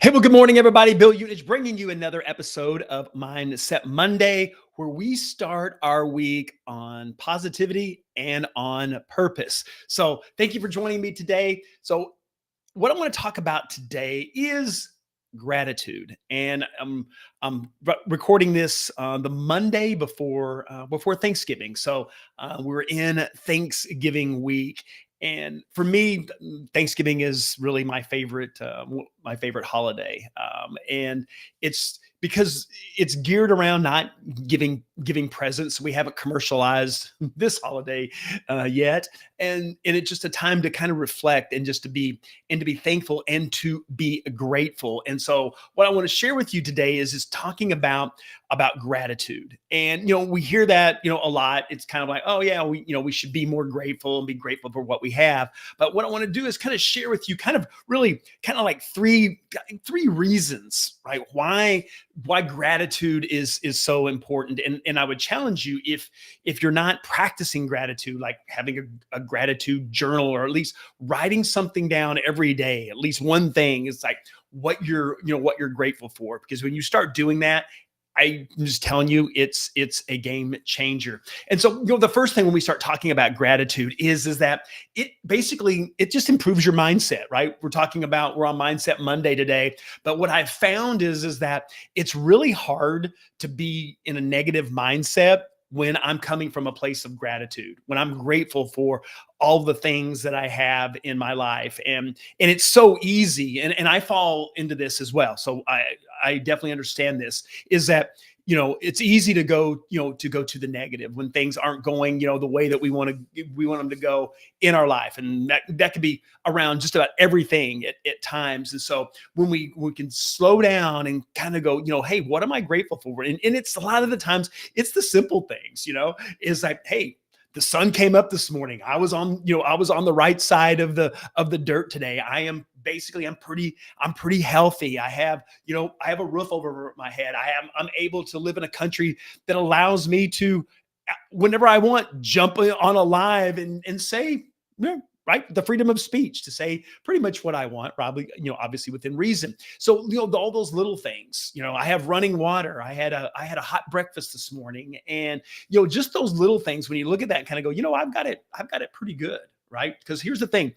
Hey, well, good morning, everybody. Bill Unich bringing you another episode of Mindset Monday, where we start our week on positivity and on purpose. So, thank you for joining me today. So, what I want to talk about today is gratitude, and recording this the Monday before Thanksgiving. So we're in Thanksgiving week, and for me, Thanksgiving is really my favorite holiday, and it's because it's geared around not giving presents. We haven't commercialized this holiday yet, and it's just a time to kind of reflect and just to be thankful and to be grateful. And so what I want to share with you today is talking about gratitude. And we hear that a lot. It's kind of like, oh yeah, we should be more grateful and be grateful for what we have. But what I want to do is kind of share with you kind of really kind of like three reasons, right? Why gratitude is so important. And I would challenge you, if you're not practicing gratitude, like having a gratitude journal, or at least writing something down every day, at least one thing is like what you're grateful for. Because when you start doing that, I'm just telling you, it's a game changer. And so, the first thing when we start talking about gratitude is that it just improves your mindset, right? We're on Mindset Monday today, but what I've found is that it's really hard to be in a negative mindset when I'm coming from a place of gratitude, when I'm grateful for all the things that I have in my life. And it's so easy. And I fall into this as well. So I definitely understand this, is that it's easy to go to the negative when things aren't going the way that we want them to go in our life. And that could be around just about everything at times. And so when we can slow down and kind of go, hey, what am I grateful for? And it's a lot of the times it's the simple things. Is like, hey, the sun came up this morning. I was on the right side of the dirt today. I'm pretty healthy. I have a roof over my head. I'm able to live in a country that allows me to, whenever I want, jump on a live and say, yeah, right, the freedom of speech to say pretty much what I want, probably, obviously within reason. So, all those little things, I have running water. I had a hot breakfast this morning, and, just those little things, when you look at that and kind of go, I've got it pretty good, right? Because here's the thing.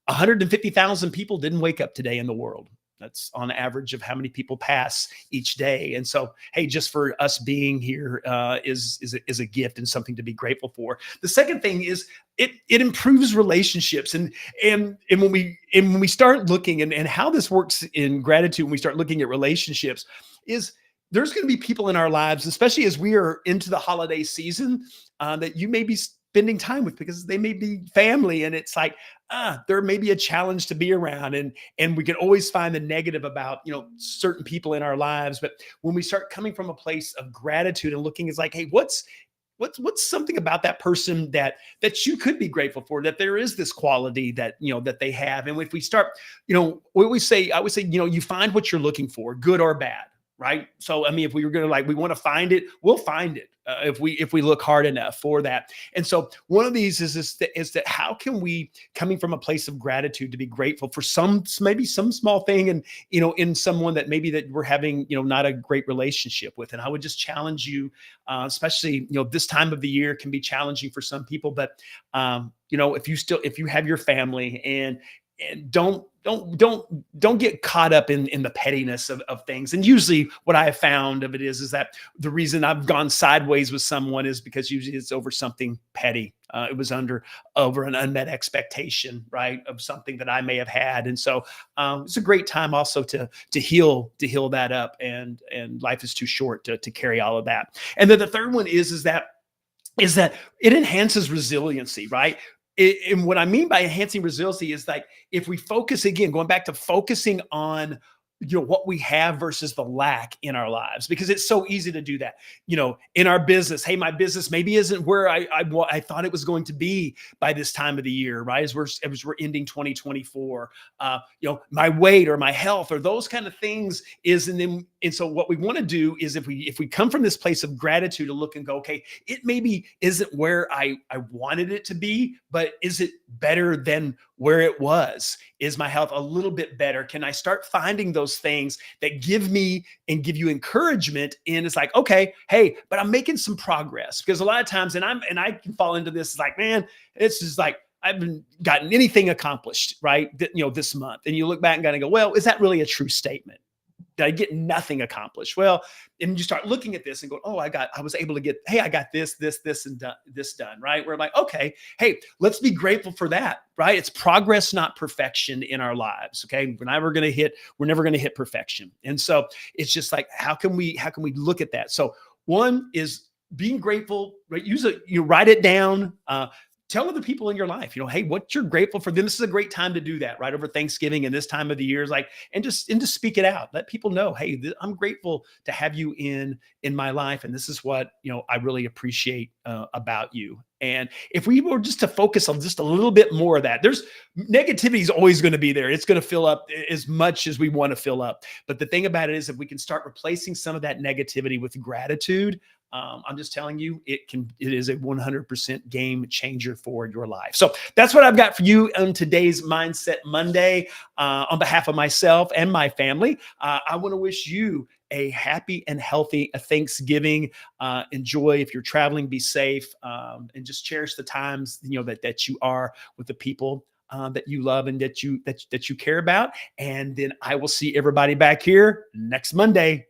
150,000 people didn't wake up today in the world. That's on average of how many people pass each day. And so, hey, just for us being here is a gift and something to be grateful for. The second thing is it improves relationships. And when we start looking and how this works in gratitude, when we start looking at relationships, is there's going to be people in our lives, especially as we are into the holiday season, that you may be spending time with, because they may be family, and it's like, there may be a challenge to be around, and we can always find the negative about certain people in our lives. But when we start coming from a place of gratitude and looking, it's like, hey, what's something about that person that you could be grateful for, that there is this quality that that they have. And if we start, what we say, I would say, you find what you're looking for, good or bad, right? So I mean, if we were going to, we want to find it, we'll find it, if we look hard enough for that. And so one of these is that how can we, coming from a place of gratitude, to be grateful for maybe some small thing, and in someone that maybe that we're having not a great relationship with. And I would just challenge you, especially this time of the year can be challenging for some people, but if you have your family, and don't get caught up in the pettiness of things. And usually what I have found of it is that the reason I've gone sideways with someone is because usually it's over something petty. It was over an unmet expectation, right, of something that I may have had. And so it's a great time also to heal that up, and life is too short to carry all of that. And then the third one is that it enhances resiliency, right? And what I mean by enhancing resiliency is like, if we focus, again, going back to focusing on what we have versus the lack in our lives, because it's so easy to do that. In our business, hey, my business maybe isn't where I thought it was going to be by this time of the year, right? As we're ending 2024, my weight or my health or those kind of things and And so what we want to do is if we come from this place of gratitude to look and go, okay, it maybe isn't where I wanted it to be, but is it better than where it was? Is my health a little bit better? Can I start finding those things that give me and give you encouragement? And it's like, okay, hey, but I'm making some progress. Because a lot of times, and I can fall into this like, man, it's just like I haven't gotten anything accomplished, right? This month. And you look back and kind of go, well, is that really a true statement? Did I get nothing accomplished? Well, and you start looking at this and go, oh, I was able to get, hey, I got this, and this done, right? We're like, okay, hey, let's be grateful for that, right? It's progress, not perfection in our lives. Okay. We're never going to hit perfection. And so it's just like, how can we look at that? So one is being grateful, right? Write it down. Tell other people in your life, hey, what you're grateful for them. This is a great time to do that, right? Over Thanksgiving and this time of the year is like, and just speak it out. Let people know, hey, I'm grateful to have you in my life. And this is what, I really appreciate about you. And if we were just to focus on just a little bit more of that, there's negativity is always going to be there. It's going to fill up as much as we want to fill up. But the thing about it is if we can start replacing some of that negativity with gratitude, I'm just telling you, it is a 100% game changer for your life. So that's what I've got for you on today's Mindset Monday. On behalf of myself and my family, I want to wish you a happy and healthy Thanksgiving. Enjoy. If you're traveling, be safe, and just cherish the times, that you are with the people that you love and that you care about. And then I will see everybody back here next Monday.